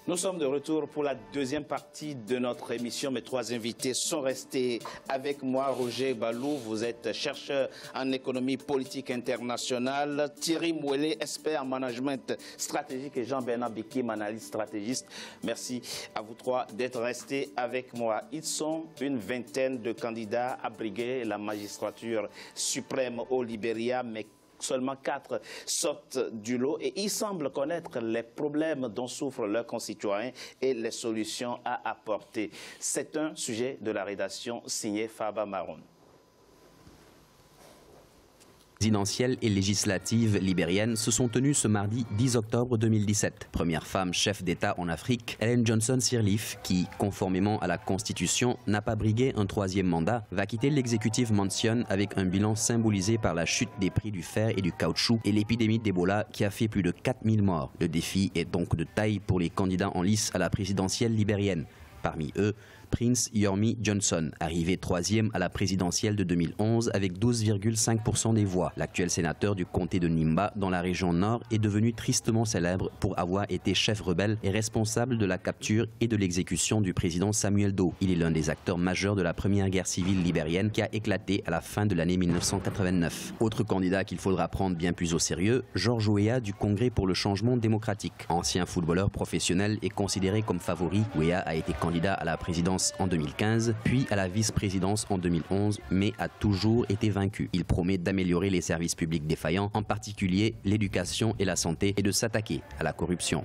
Nous sommes de retour pour la deuxième partie de notre émission. Mes trois invités sont restés avec moi. Roger Balou, vous êtes chercheur en économie politique internationale. Thierry Mouelé, expert en management stratégique. Et Jean-Bernard Bikim, analyste stratégiste. Merci à vous trois d'être restés avec moi. Ils sont une vingtaine de candidats à briguer la magistrature suprême au Libéria, mais seulement 4 sortent du lot et ils semblent connaître les problèmes dont souffrent leurs concitoyens et les solutions à apporter. C'est un sujet de la rédaction signé Farba Maroun. Présidentielles et législatives libériennes se sont tenues ce mardi 10 octobre 2017. Première femme chef d'État en Afrique, Ellen Johnson Sirleaf, qui, conformément à la Constitution, n'a pas brigué un troisième mandat, va quitter l'exécutif Mansion avec un bilan symbolisé par la chute des prix du fer et du caoutchouc et l'épidémie d'Ebola qui a fait plus de 4000 morts. Le défi est donc de taille pour les candidats en lice à la présidentielle libérienne. Parmi eux, Prince Yormi Johnson, arrivé troisième à la présidentielle de 2011 avec 12,5% des voix. L'actuel sénateur du comté de Nimba, dans la région nord, est devenu tristement célèbre pour avoir été chef rebelle et responsable de la capture et de l'exécution du président Samuel Doe. Il est l'un des acteurs majeurs de la première guerre civile libérienne qui a éclaté à la fin de l'année 1989. Autre candidat qu'il faudra prendre bien plus au sérieux, George Weah du Congrès pour le changement démocratique. Ancien footballeur professionnel et considéré comme favori, Weah a été candidat à la présidence en 2015, puis à la vice-présidence en 2011, mais a toujours été vaincu. Il promet d'améliorer les services publics défaillants, en particulier l'éducation et la santé, et de s'attaquer à la corruption.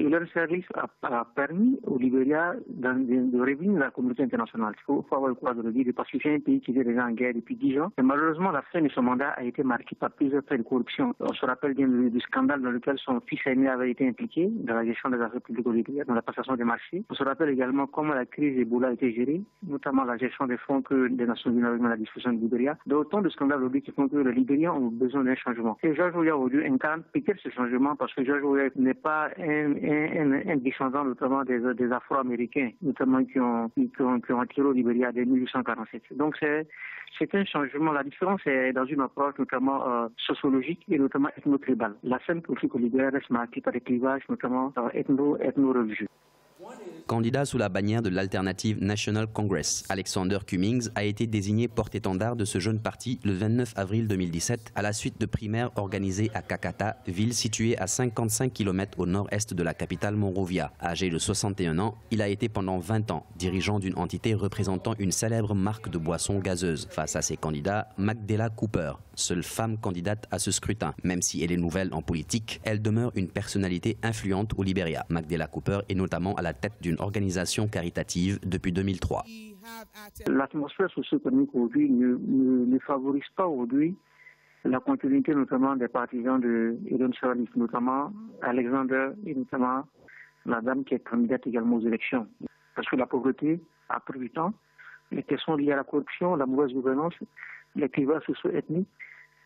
Leur service a permis au Libéria de revenir à la communauté internationale. Il faut avoir le courage de le dire, parce que c'est un pays qui est déjà en guerre depuis 10 ans. Et malheureusement, la fin de son mandat a été marquée par plusieurs faits de corruption. On se rappelle bien du scandale dans lequel son fils aîné avait été impliqué dans la gestion des affaires publiques au Libéria, dans la passation des marchés. On se rappelle également comment la crise Ebola a été gérée, notamment la gestion des fonds que les Nations Unies avaient mis à la disposition du Libéria. D'autant de scandales aujourd'hui qui font que les Libériens ont besoin d'un changement. Et George Weah aujourd'hui incarne peut-être ce changement parce que George Weah n'est pas un descendant notamment des Afro-Américains, notamment qui ont attiré au Libéria dès 1847. Donc c'est un changement. La différence est dans une approche notamment sociologique et notamment ethno-tribale. La scène politique au Libéria reste marquée par des clivages notamment ethno-religieux. Candidat sous la bannière de l'Alternative National Congress, Alexander Cummings a été désigné porte-étendard de ce jeune parti le 29 avril 2017 à la suite de primaires organisées à Kakata, ville située à 55 km au nord-est de la capitale Monrovia. Âgé de 61 ans, il a été pendant 20 ans dirigeant d'une entité représentant une célèbre marque de boissons gazeuses. Face à ses candidats, Magdala Cooper, seule femme candidate à ce scrutin. Même si elle est nouvelle en politique, elle demeure une personnalité influente au Libéria. Magdala Cooper est notamment à la tête d'une organisation caritative depuis 2003. L'atmosphère socio-économique aujourd'hui ne favorise pas aujourd'hui la continuité notamment des partisans de Ellen Sirleaf, notamment Alexander et notamment la dame qui est candidate également aux élections. Parce que la pauvreté a pris du temps, les questions liées à la corruption, la mauvaise gouvernance, les clivages socio-ethniques,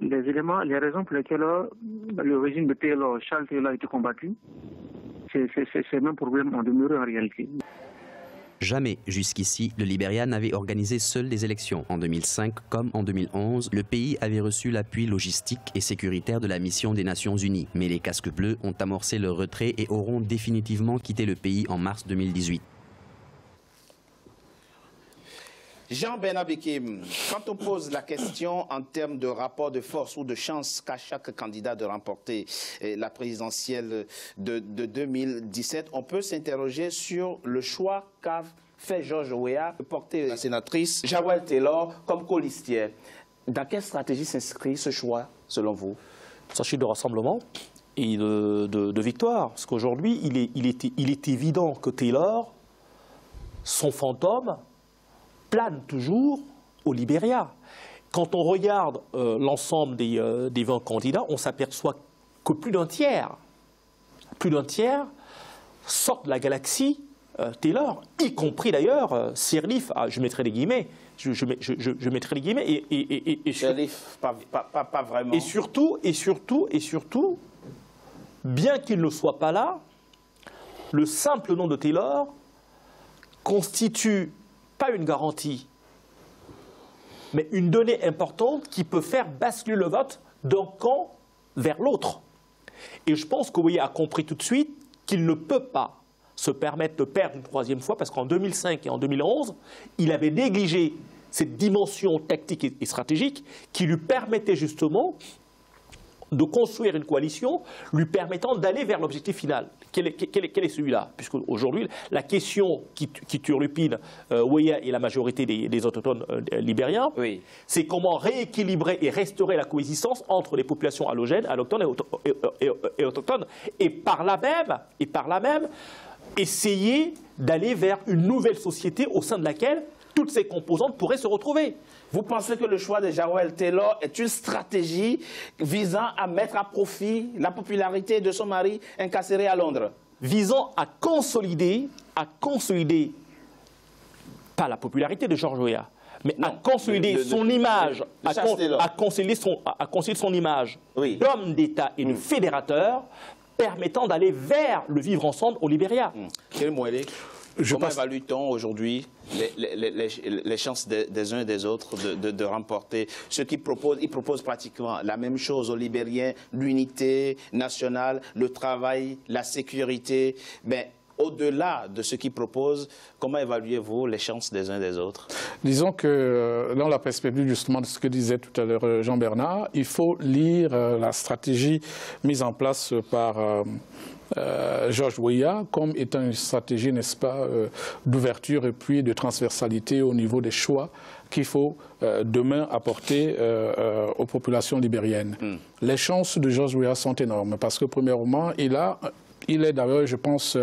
les raisons pour lesquelles le régime de Charles Taylor a été combattu, ces mêmes problèmes ont demeuré en réalité. Jamais jusqu'ici, le Libéria n'avait organisé seul des élections. En 2005 comme en 2011, le pays avait reçu l'appui logistique et sécuritaire de la mission des Nations Unies. Mais les casques bleus ont amorcé leur retrait et auront définitivement quitté le pays en mars 2018. Jean-Bernard Bikim, quand on pose la question en termes de rapport de force ou de chance qu'a chaque candidat de remporter la présidentielle de 2017, on peut s'interroger sur le choix qu'a fait George Weah de porter la sénatrice Jawel Taylor comme colistière. Dans quelle stratégie s'inscrit ce choix, selon vous? Stratégie de rassemblement et de victoire. Parce qu'aujourd'hui, il est évident que Taylor, son fantôme, plane toujours au Libéria. Quand on regarde l'ensemble des 20 candidats, on s'aperçoit que plus d'un tiers sortent de la galaxie Taylor, y compris d'ailleurs Sirleaf, je mettrai les guillemets, je mettrai les guillemets, et Sirleaf, pas vraiment. Et surtout, bien qu'il ne soit pas là, le simple nom de Taylor constitue pas une garantie, mais une donnée importante qui peut faire basculer le vote d'un camp vers l'autre. Et je pense que Weah a compris tout de suite qu'il ne peut pas se permettre de perdre une troisième fois, parce qu'en 2005 et en 2011, il avait négligé cette dimension tactique et stratégique qui lui permettait justement de construire une coalition lui permettant d'aller vers l'objectif final. Quel est celui-là? Puisque aujourd'hui, la question qui turlupine Weah et la majorité des autochtones libériens, oui, c'est comment rééquilibrer et restaurer la coexistence entre les populations allogènes, allochtones et autochtones, et par là même essayer d'aller vers une nouvelle société au sein de laquelle toutes ces composantes pourraient se retrouver. Vous pensez que le choix de Jawel Taylor est une stratégie visant à mettre à profit la popularité de son mari incarcéré à Londres? Visant à consolider pas la popularité de George Weah, mais non, à consolider son image, à consolider son image d'homme d'État et de fédérateur, permettant d'aller vers le vivre ensemble au Libéria. Comment évalue-t-on aujourd'hui les chances des uns et des autres de remporter ce qu'ils proposent? Ils proposent pratiquement la même chose aux Libériens, l'unité nationale, le travail, la sécurité. Mais au-delà de ce qu'ils proposent, comment évaluez-vous les chances des uns et des autres? Disons que dans la perspective justement de ce que disait tout à l'heure Jean-Bernard, il faut lire la stratégie mise en place par George Weah comme étant une stratégie, n'est-ce pas, d'ouverture et puis de transversalité au niveau des choix qu'il faut demain apporter aux populations libériennes. Les chances de George Weah sont énormes parce que premièrement, il est d'ailleurs, je pense,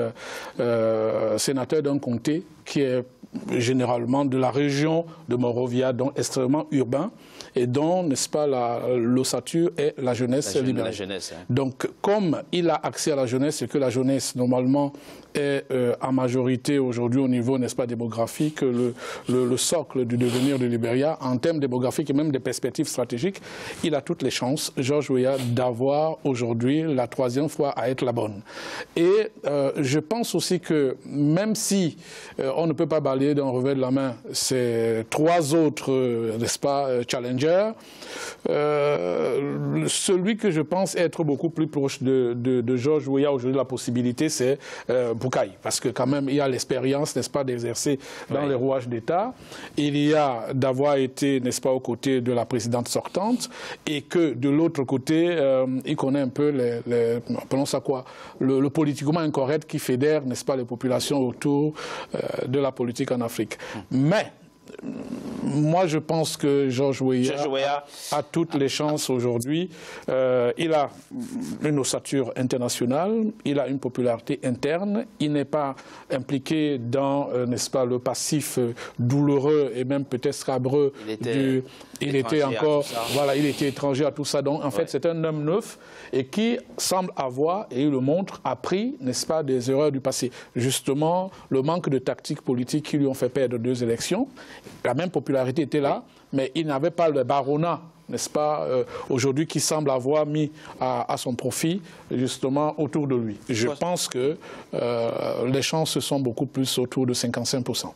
sénateur d'un comté qui est généralement de la région de Monrovia, donc extrêmement urbain, et dont, n'est-ce pas, l'ossature est la jeunesse libérienne. Donc, comme il a accès à la jeunesse et que la jeunesse, normalement, est en majorité aujourd'hui au niveau, n'est-ce pas, démographique, le socle du devenir du Libéria, en termes démographiques et même des perspectives stratégiques, il a toutes les chances, George Weah, d'avoir aujourd'hui la troisième fois à être la bonne. Et je pense aussi que même si on ne peut pas balayer d'un revers de la main ces trois autres, n'est-ce pas, challengers, celui que je pense être beaucoup plus proche de George Weah aujourd'hui, la possibilité, c'est Bukai, parce que quand même il y a l'expérience, n'est-ce pas, d'exercer dans les rouages d'État, il y a d'avoir été, n'est-ce pas, aux côtés de la présidente sortante, et que de l'autre côté, il connaît un peu appelons ça quoi, le politiquement incorrect qui fédère, n'est-ce pas, les populations autour de la politique en Afrique. Mais moi, je pense que George Weah a toutes les chances aujourd'hui. Il a une ossature internationale, il a une popularité interne, il n'est pas impliqué dans, n'est-ce pas, le passif douloureux et même peut-être scabreux il était étranger à tout ça. Donc, en fait, c'est un homme neuf et qui semble avoir, et il le montre, appris, n'est-ce pas, des erreurs du passé. Justement, le manque de tactique politique qui lui ont fait perdre 2 élections. La même popularité était là, mais il n'avait pas le baronnat, n'est-ce pas, aujourd'hui, qui semble avoir mis à son profit, justement, autour de lui. Je pense que les chances sont beaucoup plus autour de 55%.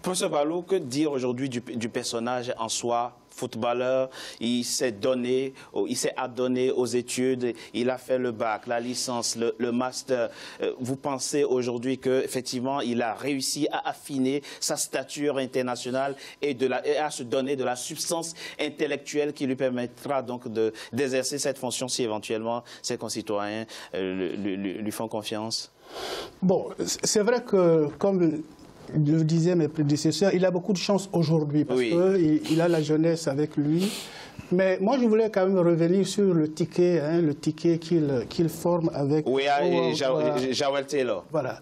Professeur Balou, que dire aujourd'hui du personnage en soi? Footballeur, il s'est adonné aux études, il a fait le bac, la licence, le master. Vous pensez aujourd'hui qu'effectivement, il a réussi à affiner sa stature internationale et à se donner de la substance intellectuelle qui lui permettra donc d'exercer cette fonction si éventuellement ses concitoyens lui font confiance? Bon, c'est vrai que, comme le disaient mes prédécesseurs, il a beaucoup de chance aujourd'hui parce qu'il a la jeunesse avec lui. Mais moi, je voulais quand même revenir sur le ticket qu'il forme avec... Jawel Taylor. Voilà.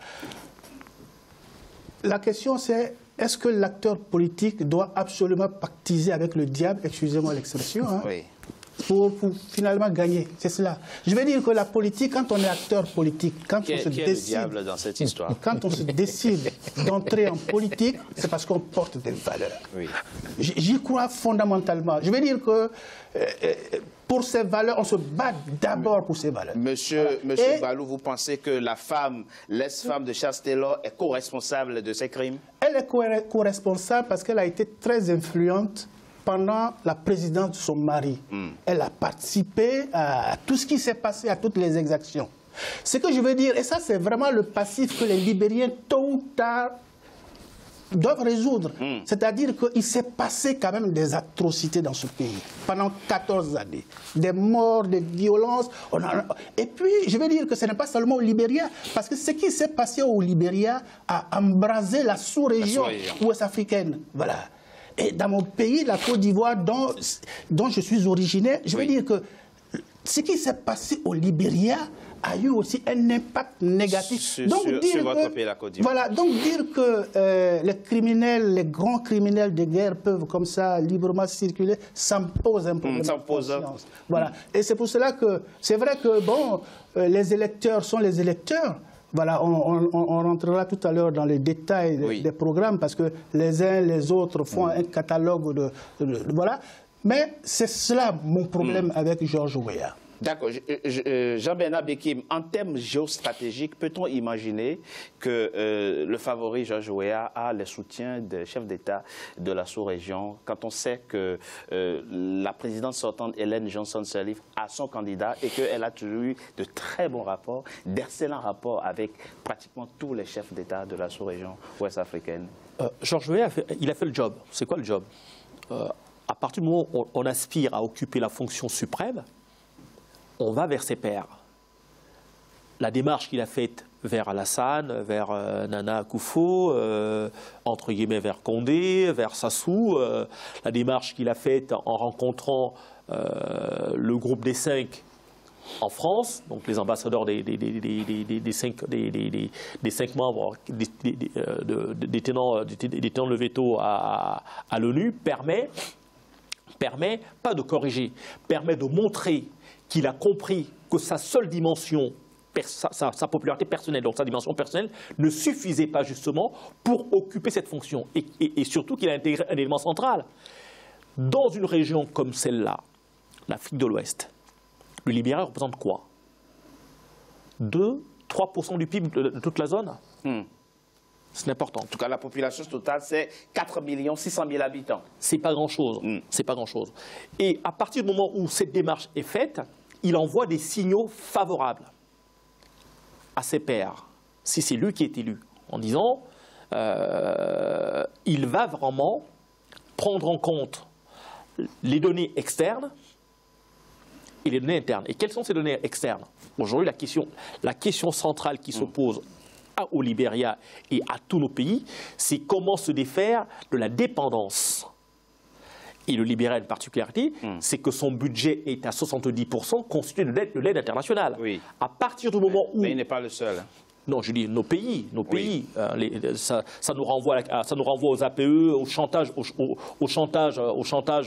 La question, c'est est-ce que l'acteur politique doit absolument pactiser avec le diable, excusez-moi l'expression, pour finalement gagner? C'est cela. Je veux dire que la politique, quand on est acteur politique, quand on se décide, le diable dans cette histoire? Quand on se décide d'entrer en politique, c'est parce qu'on porte des valeurs. J'y crois fondamentalement. Je veux dire que pour ces valeurs, on se bat d'abord pour ces valeurs. Monsieur Balou, vous pensez que la femme, l'ex-femme de Charles Taylor, est co-responsable de ces crimes? Elle est co-responsable parce qu'elle a été très influente pendant la présidence de son mari. Elle a participé à tout ce qui s'est passé, à toutes les exactions. Ce que je veux dire, et ça c'est vraiment le passif que les Libériens, tôt ou tard, doivent résoudre. C'est-à-dire qu'il s'est passé quand même des atrocités dans ce pays pendant 14 années. Des morts, des violences. Et puis, je veux dire que ce n'est pas seulement au Libéria, parce que ce qui s'est passé au Libéria a embrasé la sous-région ouest-africaine. Voilà. Et dans mon pays, la Côte d'Ivoire, dont je suis originaire, je veux dire que ce qui s'est passé au Libéria a eu aussi un impact négatif. Sur votre pays, la Côte d'Ivoire. Voilà, donc dire que les criminels, les grands criminels de guerre peuvent comme ça librement circuler, ça me pose un problème de conscience. Voilà. Et c'est pour cela que c'est vrai que bon, les électeurs sont les électeurs. Voilà, on rentrera tout à l'heure dans les détails des programmes parce que les uns les autres font un catalogue voilà. Mais c'est cela mon problème avec George Weah. D'accord. Jean-Bernard Bekim, en termes géostratégiques, peut-on imaginer que le favori George Weah a le soutien des chefs d'État de la sous-région quand on sait que la présidente sortante Ellen Johnson Sirleaf a son candidat et qu'elle a toujours eu de très bons rapports, d'excellents rapports avec pratiquement tous les chefs d'État de la sous-région ouest-africaine? George Weah, il a fait le job. C'est quoi le job? À partir du moment où on aspire à occuper la fonction suprême, on va vers ses pairs. La démarche qu'il a faite vers Alassane, vers Nana Akufo, entre guillemets vers Condé, vers Sassou, la démarche qu'il a faite en rencontrant le groupe des 5 en France, donc les ambassadeurs des 5 membres détenant le veto à l'ONU, permet pas de corriger, permet de montrer qu'il a compris que sa seule dimension, sa popularité personnelle, donc sa dimension personnelle, ne suffisait pas justement pour occuper cette fonction. Et surtout qu'il a intégré un élément central. Dans une région comme celle-là, l'Afrique de l'Ouest, le Libéria représente quoi? 2-3% du PIB de toute la zone. C'est important. En tout cas, la population totale, c'est 4 600 000 habitants. C'est pas grand-chose. C'est pas grand-chose. Et à partir du moment où cette démarche est faite, il envoie des signaux favorables à ses pairs, si c'est lui qui est élu, en disant il va vraiment prendre en compte les données externes et les données internes. Et quelles sont ces données externes? Aujourd'hui, la question centrale qui se pose au Libéria et à tous nos pays, c'est comment se défaire de la dépendance. Et le Libéria a une particularité, c'est que son budget est à 70% constitué de l'aide internationale. Oui. À partir du moment où... Mais il n'est pas le seul. Non, je dis nos pays. Ça nous renvoie aux APE, au chantage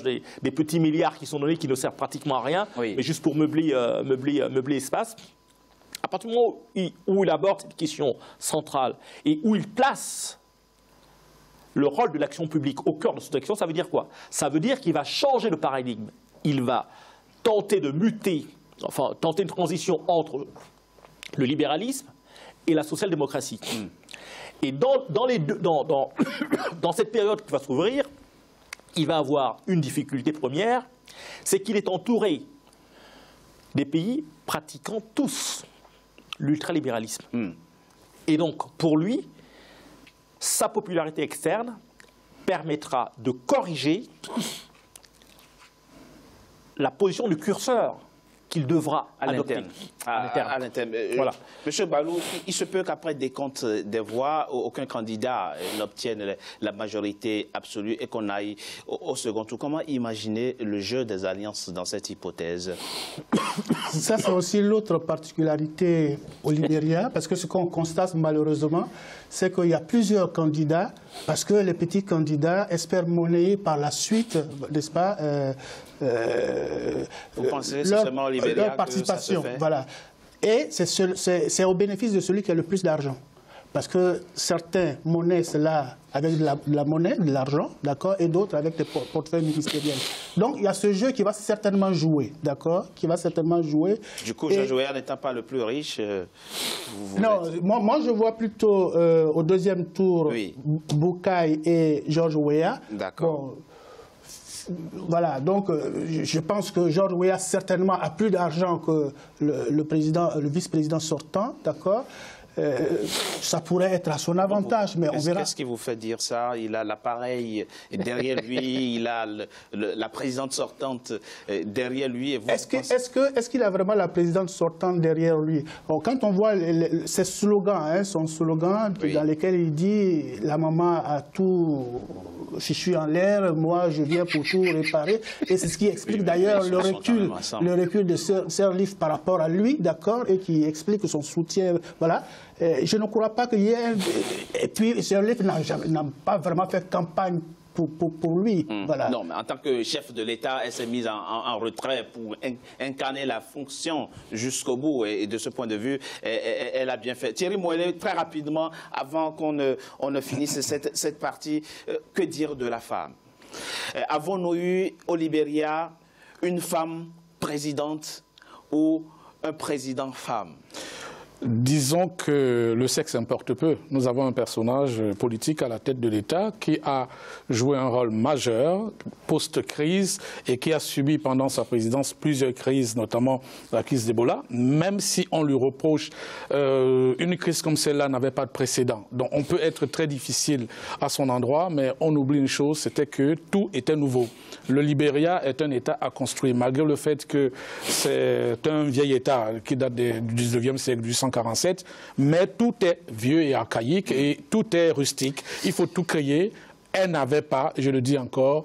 des petits milliards qui sont donnés, qui ne servent pratiquement à rien, mais juste pour meubler l'espace. À partir du moment où il aborde cette question centrale et où il place le rôle de l'action publique au cœur de cette action, ça veut dire quoi? Ça veut dire qu'il va changer le paradigme. Il va tenter de muter, enfin tenter une transition entre le libéralisme et la social-démocratie. Et dans cette période qui va s'ouvrir, il va avoir une difficulté première, c'est qu'il est entouré des pays pratiquant tous l'ultralibéralisme. Et donc, pour lui, sa popularité externe permettra de corriger la position du curseur qu'il devra adopter. À l'interne. Voilà. Monsieur Balou, il se peut qu'après décompte des voix, aucun candidat n'obtienne la majorité absolue et qu'on aille au second tour. Comment imaginer le jeu des alliances dans cette hypothèse? Ça, c'est aussi l'autre particularité au Libéria, parce que ce qu'on constate malheureusement, c'est qu'il y a plusieurs candidats, parce que les petits candidats espèrent monnayer par la suite, n'est-ce pas, vous pensez seulement au Libéria leur participation, que ça se fait? voilà. Et c'est au bénéfice de celui qui a le plus d'argent. Parce que certains monnaient cela avec de la monnaie, de l'argent, d'accord, et d'autres avec des portefeuilles ministériels. Donc il y a ce jeu qui va certainement jouer, d'accord, qui va certainement jouer. Du coup, George Weah n'étant pas le plus riche, non, moi je vois plutôt au deuxième tour Boakai et George Weah. D'accord. Bon, voilà, donc je pense que George Weah certainement a plus d'argent que le vice-président sortant, d'accord. Ça pourrait être à son avantage, mais on verra. Qu'est-ce qui vous fait dire ça? Il a l'appareil derrière lui, il a la présidente sortante derrière lui. Est-ce qu'il a vraiment la présidente sortante derrière lui? Bon, quand on voit ses slogans, hein, son slogan dans lequel il dit « La maman a tout fichu en l'air, moi je viens pour tout réparer », et c'est ce qui explique d'ailleurs le recul de Sirleaf par rapport à lui, d'accord, et qui explique son soutien, voilà. Je ne crois pas qu'il y ait... Et puis, Sirleaf n'a pas vraiment fait campagne pour lui. Voilà. Non, mais en tant que chef de l'État, elle s'est mise en retrait pour incarner la fonction jusqu'au bout. Et de ce point de vue, elle a bien fait. Thierry Moëlle, très rapidement, avant qu'on ne finisse cette partie, que dire de la femme? Avons-nous eu au Libéria une femme présidente ou un président femme? Disons que le sexe importe peu. Nous avons un personnage politique à la tête de l'État qui a joué un rôle majeur post-crise et qui a subi pendant sa présidence plusieurs crises, notamment la crise d'Ebola, même si on lui reproche une crise comme celle-là n'avait pas de précédent. Donc on peut être très difficile à son endroit, mais on oublie une chose, c'était que tout était nouveau. Le Libéria est un État à construire, malgré le fait que c'est un vieil État qui date du 19e siècle, du 1847, mais tout est vieux et archaïque et tout est rustique. Il faut tout créer. Elle n'avait pas, je le dis encore,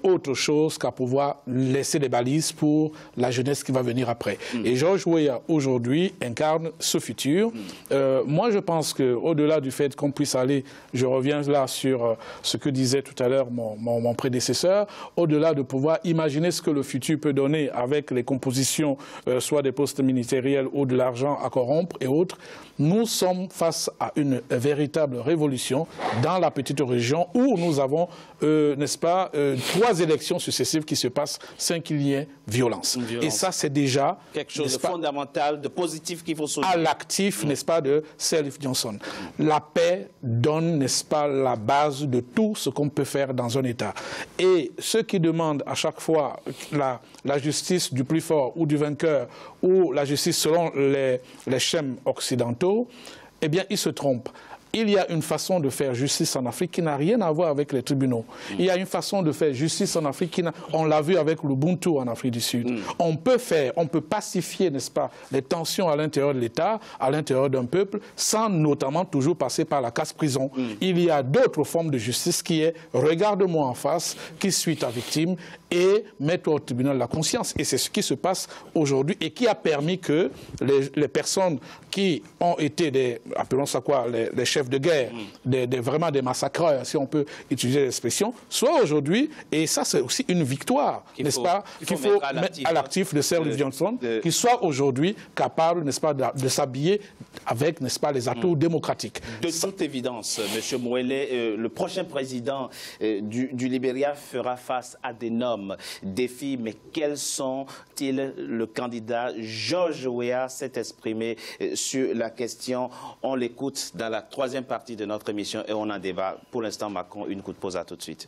autre chose qu'à pouvoir laisser des balises pour la jeunesse qui va venir après. Et George Weah, aujourd'hui, incarne ce futur. Moi, je pense qu'au-delà du fait qu'on puisse aller, je reviens là sur ce que disait tout à l'heure mon prédécesseur, au-delà de pouvoir imaginer ce que le futur peut donner avec les compositions, soit des postes ministériels ou de l'argent à corrompre et autres, nous sommes face à une véritable révolution dans la petite région où nous avons, n'est-ce pas, 3 élections successives qui se passent sans qu'il y ait violence. Et ça, c'est déjà quelque chose de fondamental, de positif qu'il faut souligner. À l'actif, n'est-ce pas, de Sirleaf Johnson. La paix donne, n'est-ce pas, la base de tout ce qu'on peut faire dans un État. Et ceux qui demandent à chaque fois la justice du plus fort ou du vainqueur ou la justice selon les schèmes occidentaux, eh bien, ils se trompent. Il y a une façon de faire justice en Afrique qui n'a rien à voir avec les tribunaux. Il y a une façon de faire justice en Afrique qui on l'a vu avec l'Ubuntu en Afrique du Sud. On peut pacifier, n'est-ce pas, les tensions à l'intérieur de l'État, à l'intérieur d'un peuple, sans notamment toujours passer par la casse-prison. Il y a d'autres formes de justice qui est « regarde-moi en face, qui suis ta victime » et mets-toi au tribunal la conscience. Et c'est ce qui se passe aujourd'hui et qui a permis que les personnes qui ont été appelons ça quoi, les chefs de guerre, vraiment des massacreurs, si on peut utiliser l'expression, soient aujourd'hui, et ça c'est aussi une victoire, n'est-ce pas, qu'il faut mettre à l'actif de Sirleaf Johnson, qu'il soit aujourd'hui capable, n'est-ce pas, de s'habiller avec, n'est-ce pas, les atouts démocratiques. De toute évidence, M. Moëlle, le prochain président du Libéria fera face à d'énormes défis, mais quels sont-ils? Le candidat George Weah s'est exprimé sur la question. On l'écoute dans la 3e partie de notre émission et on en débat. Pour l'instant, Macron, une coup de pause, à tout de suite.